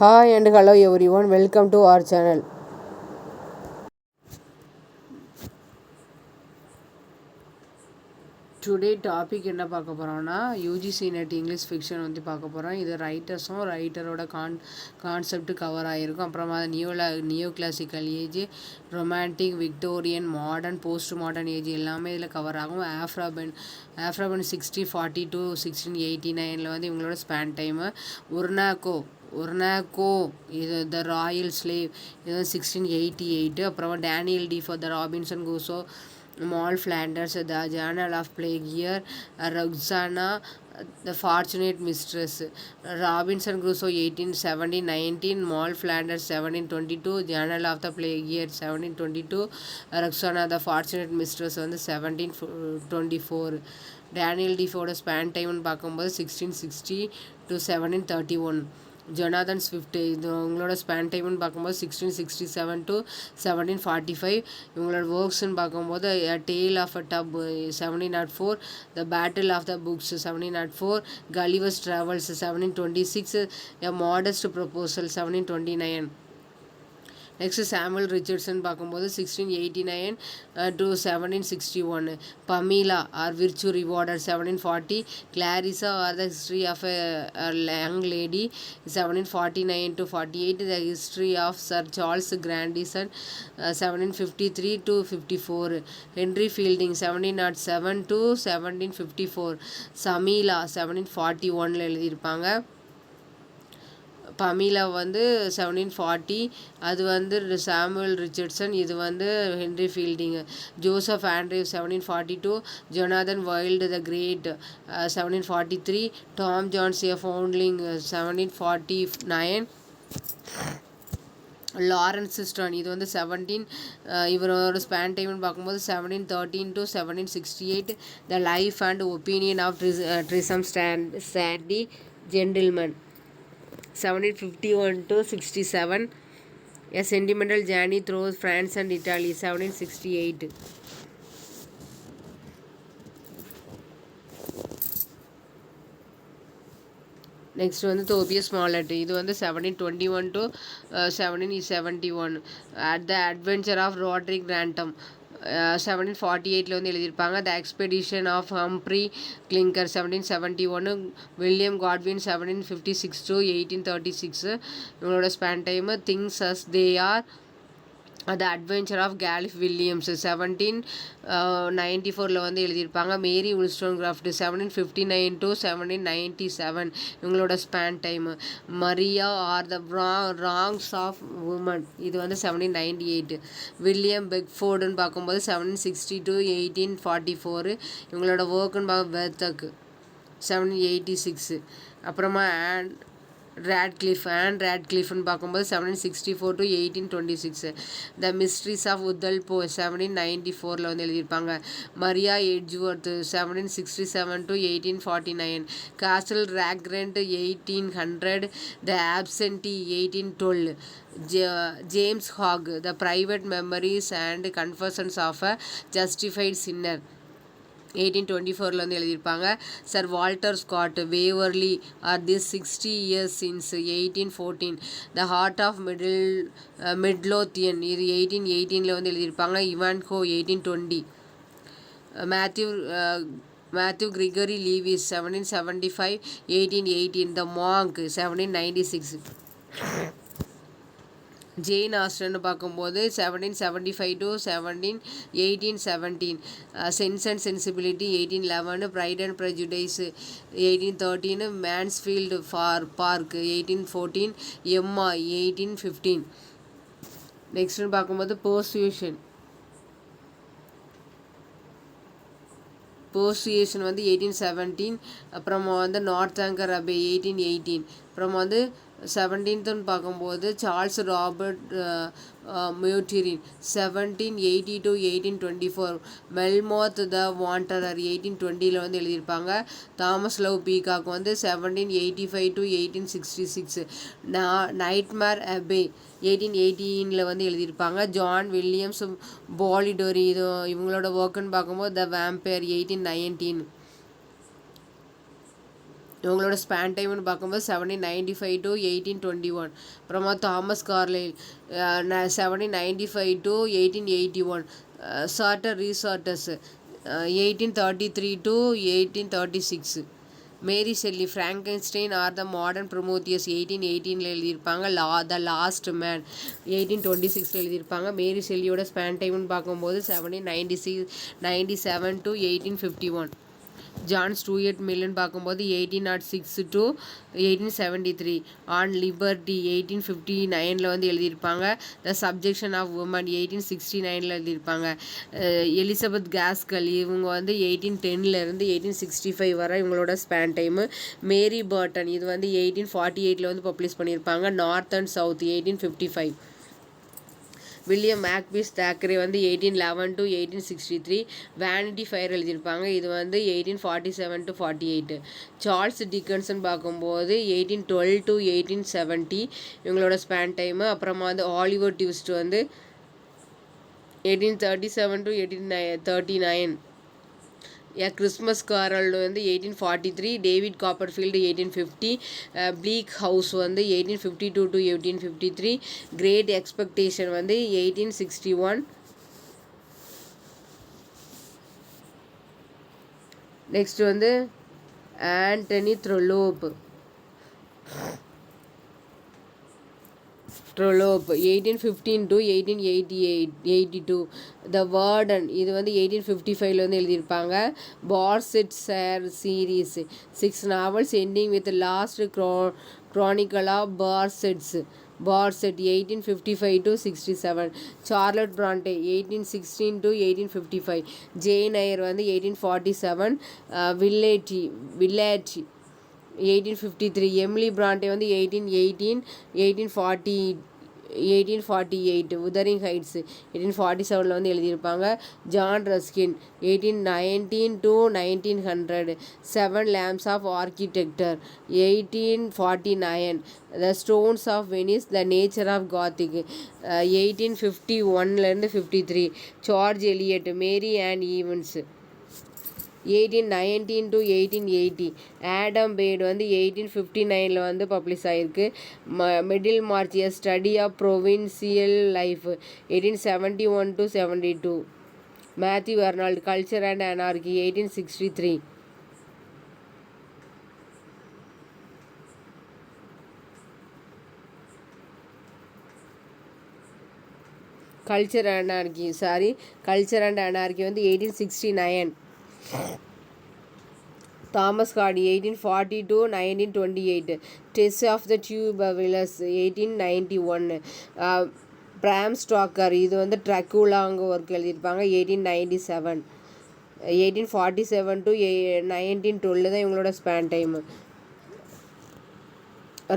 Hi and hello everyone, welcome to our channel. Today topic என்ன பார்க்க போகிறோம்னா UGC net English fiction வந்து பார்க்க போகிறோம். இது ரைட்டரோட கான்செப்ட் கவர் ஆகிருக்கும். அப்புறமா neo classical age, romantic, Victorian, modern, post modern age எல்லாமே இதில் கவர் ஆகும். ஆஃப்ராபென் 1640 to 1689 வந்து இவங்களோட ஸ்பேன் டைமு. ஒர்னாக்கோ இது த ராயல் ஸ்லேவ் இது வந்து 1688. அப்புறமா Daniel Defoe the Robinson Crusoe, Maul Flanders, The Journal of Plague Year, Roxana, The Fortunate Mistress, Robinson Crusoe 1817-19, Maul Flanders 1722, Journal of the Plague Year 1722, Roxana, The Fortunate Mistress வந்து 1724. Daniel டிஃபோட span டைம்னு பார்க்கும்போது 1660 to 1731. Jonathan Swift இது உங்களோட span டைம்னு பார்க்கும்போது 1667 to 1745. இவங்களோட ஒர்க்ஸ்ன்னு பார்க்கும்போது tale of a tub 1704, the battle of the books 1704, Gulliver's travels 1726, a modest proposal 1729. Next Samuel Richardson பார்க்கும்போது 1689 to 1761. Pamela or virtue rewarded 1740, Clarissa or the history of a young lady 1749 to 48, the history of sir Charles Grandison 1753 to 54, Henry Fielding 1707 to 1754, Shamela 1741 எழுதியிருப்பாங்க. Pamela வந்து 1740, அது வந்து Samuel Richardson, இது வந்து Henry Fielding. Joseph Andrews 1742, Jonathan Wild the great 1743, Tom Jones a foundling 1749, Laurence Sterne இது வந்து 17 இவரோட span டைம்னு பார்க்கும்போது 1713 to 1768, the life and opinion of Tristram Shandy gentleman 1751 to 67, A Sentimental Journey Through France and Italy 1768. Next வந்து Tobias Smollett இது வந்து 1721 to 1771, at the adventure of Roderick Random 1748 வந்து எழுதியிருப்பாங்க. The expedition of Humphry Clinker 1771, William Godwin 1756 to 1836. இவங்களோட span time. Things as they are, the adventure of Caleb Williams 1794 வந்து எழுதியிருப்பாங்க. Mary Wollstonecraft 1759 to 1797 இவங்களோட span time. Maria or the wrongs of woman இது வந்து 1798. William பெக்ஃபோர்டுன்னு பார்க்கும்போது 1760 to 1844 இவங்களோட ஒர்க்குன்னு பார்க்க வெர்தக் 1786. அப்புறமா ராட்கிளிஃப்னு பார்க்கும்போது 1764 to 1826. The mysteries of Udolpho 1794 வந்து எழுதியிருப்பாங்க. Maria Edgeworth 1767 to 1849, Castle Rackrent 1800, the absentee 1812, James Hogg the private memoirs and confessions of a justified sinner 1824 வந்து எழுதியிருப்பாங்க. Sir Walter Scott Waverley or this 60 years since 1814, the heart of Midlothian இது 1818 வந்து எழுதியிருப்பாங்க. Ivanhoe 1820, Matthew Gregory Lewis 1775 1818, the monk 1796. Jane ஆஸ்டர்னு பார்க்கும்போது 1775 to 1817, sense and sensibility 1811, pride and prejudice 1813, Mansfield Park 1814, Emma 1815. நெக்ஸ்ட்னு பார்க்கும்போது போர்சுயேஷன் வந்து 1817. அப்புறமா வந்து நார்த் ஆங்கர் அபே 1818. அப்புறமா வந்து 17th பார்க்கும்போது சார்ல்ஸ் ராபர்ட் மியூட்டிரின் 1780 to 1824, மெல்மோத் த வாண்டரர் 1820 வந்து எழுதியிருப்பாங்க. தாமஸ் லவ் பீகாக் வந்து 1785 to 1866, நைட்மேர் அபே 1818 வந்து எழுதியிருப்பாங்க. ஜான் வில்லியம்ஸ் பாலிடோரி இது இவங்களோட ஒர்க்குன்னு பார்க்கும்போது த வேம்பயர் 1819. இவங்களோட ஸ்பேன் டைம்னு பார்க்கும்போது 1795 to 1821. அப்புறமா Thomas Carlyle 1795 to 1881. Sartor Resartus 1833 to 1836. Mary Shelley Frankenstein or the modern Prometheus 1818 எழுதியிருப்பாங்க. த லாஸ்ட் மேன் 1826 எழுதியிருப்பாங்க. மேரி ஷெல்லியோட ஸ்பேன் டைம்னு பார்க்கும்போது 1797 to 1851. ஜான் ஸ்டூயர்ட் மில்லுன்னு பார்க்கும்போது 1806 to 1873. ஆன் லிபர்ட்டி 1859 வந்து எழுதியிருப்பாங்க. த சப்ஜெக்ஷன் ஆஃப் உமன் 1869 எழுதியிருப்பாங்க. எலிசபெத் காஸ்கல் இவங்க வந்து 1810 1865 வரை இவங்களோட ஸ்பேன் டைமு. மேரி பர்டன் இது வந்து 1848 வந்து பப்ளிஷ் பண்ணியிருப்பாங்க. North and south 1855. William Makepeace Thackeray வந்து 1811 to 1863. வேனிட்டி ஃபயர் எழுதியிருப்பாங்க. இது வந்து 1847 to 48. சார்ல்ஸ் டிக்கன்சன் பார்க்கும்போது 1812 to 1870 இவங்களோட ஸ்பேன் டைமு. அப்புறமா வந்து ஆலிவர் ட்விஸ்ட் வந்து 1837 to 1839. கிறிஸ்மஸ் காரல் வந்து 1843. டேவிட் காப்பர்ஃபீல்டு 1850. ப்ளீக் ஹவுஸ் வந்து 1852 to 1853. கிரேட் எக்ஸ்பெக்டேஷன் வந்து 1861. நெக்ஸ்ட் வந்து Anthony Trollope 1815 to 1882. The warden இது வந்து 1855 வந்து எழுதியிருப்பாங்க. Barsetshire series 6 novels ending with last chronicle of Barset 1855 to 67. Charlotte Bronte 1816 to 1855. Jane Eyre வந்து 1847. வில்லேஜ் 1853. எமிலி பிராண்டே வந்து 1848. உதரிங் ஹைட்ஸ் 1847 வந்து எழுதியிருப்பாங்க. John Ruskin 1819 to 1900. 7 lamps of architecture 1849. The stones of Venice the nature of Gothic 1851 53. George Eliot Mary Ann Evans 1819 to 1880. Adam Bede வந்து 1859 வந்து publish ஆகிருக்கு. Middlemarch a study of provincial life 1871 to 72. Matthew Arnold culture and anarchy 1863. Culture and anarchy வந்து 1869. Thomas Hardy 1840 to 1928. Tess of the d'Urbervilles 1891. பிராம் ஸ்டாக்கர் இது வந்து ட்ரக்குலாங்க work எழுதியிருப்பாங்க 1897. 1847 to 1912 தான் இவங்களோட span time.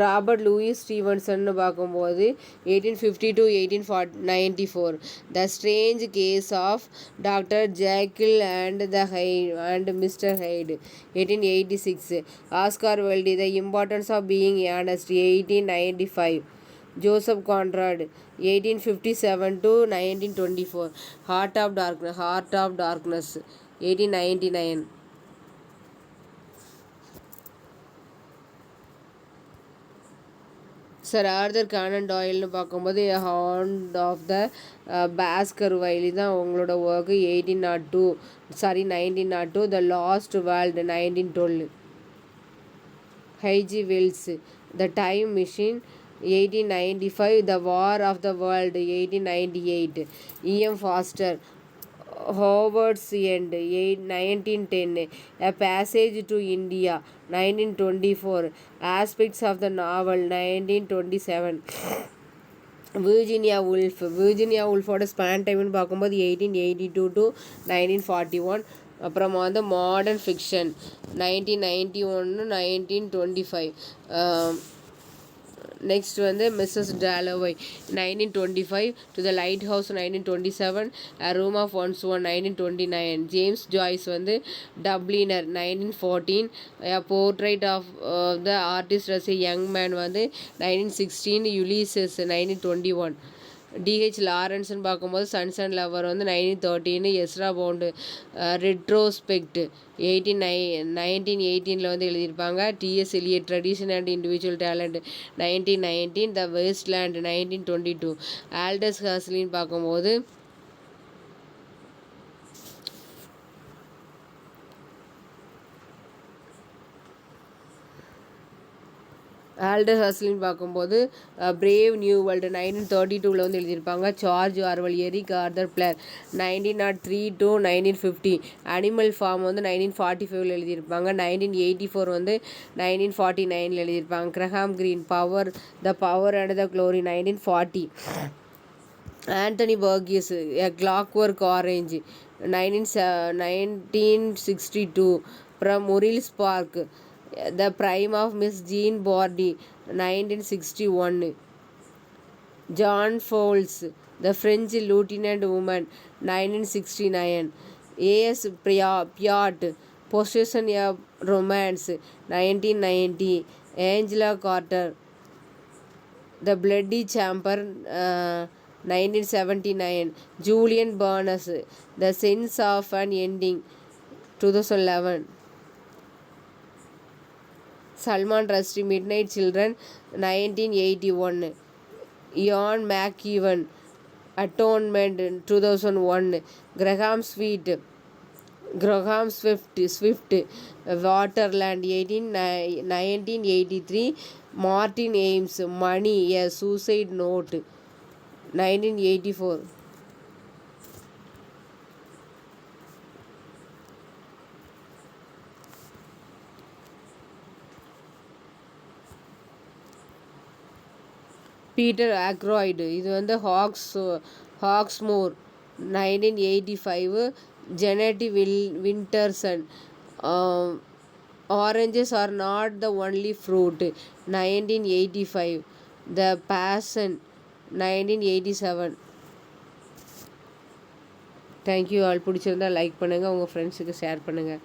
Robert Louis ஸ்டீவன்சன்னு பார்க்கும்போது 1850 to 1894. The strange case of doctor Jekyll and mister Hyde 1886. Oscar Wilde the importance of being earnest 1895. Joseph Conrad 1857 to 1924. Heart of darkness 1899. Sir Arthur Conan டாயில்னு பார்க்கும்போது hound of the Baskervilles தான் உங்களோட work 1902. The lost world 1912. H G Wells the time machine 1895. The war of the world 1898. EM Forster Howards End 1910. A Passage to India 1924. Aspects of the Novel 1927. Virginia உல்ஃபோட span டைம்னு பார்க்கும்போது 1882 to 1941. அப்புறமா வந்து modern fiction 1991 1925. Next வந்து Mrs Dalloway 1925. To the lighthouse 1927. Room of one's own 1929. James Joyce வந்து Dubliner 1914. Portrait of the artist as a young man வந்து 1916. Ulysses 1921. DH லாரன்ஸ்னு பார்க்கும்போது sons and lower வந்து 1913, Ezra pound retrospect 1918 வந்து எழுதியிருப்பாங்க. T S Eliot tradition and individual talent 1919, the waste land 1922. Aldous ஹாஸ்லின்னு பார்க்கும்போது brave new world 1932 வந்து எழுதியிருப்பாங்க. George Orwell, Eric Arthur Blair 1903 to 1950. Animal farm வந்து 1945 எழுதியிருப்பாங்க. 1984 வந்து 1949 எழுதியிருப்பாங்க. Graham Greene the power and the glory 1940. Anthony Burgess a clockwork orange 1962. அப்புறம் Muriel Spark the prime of miss Jean Brodie 1961. John Fowles the French lieutenant woman 1969. A S Byatt possession a romance 1990. Angela Carter the bloody chamber 1979. Julian Barnes the sense of an ending 2011. Salman Rushdie midnight children 1981. Ian McEwan atonement 2001. Graham Swift waterland 1983. Martin Amis money a suicide note 1984. Peter Ackroyd இது வந்து Hawksmoor 1985. Jeanette Winterson oranges are not the only fruit 1985. The passion 1987. Thank you all. பிடிச்சிருந்தா like பண்ணுங்கள், உங்கள் ஃப்ரெண்ட்ஸுக்கு share பண்ணுங்கள்.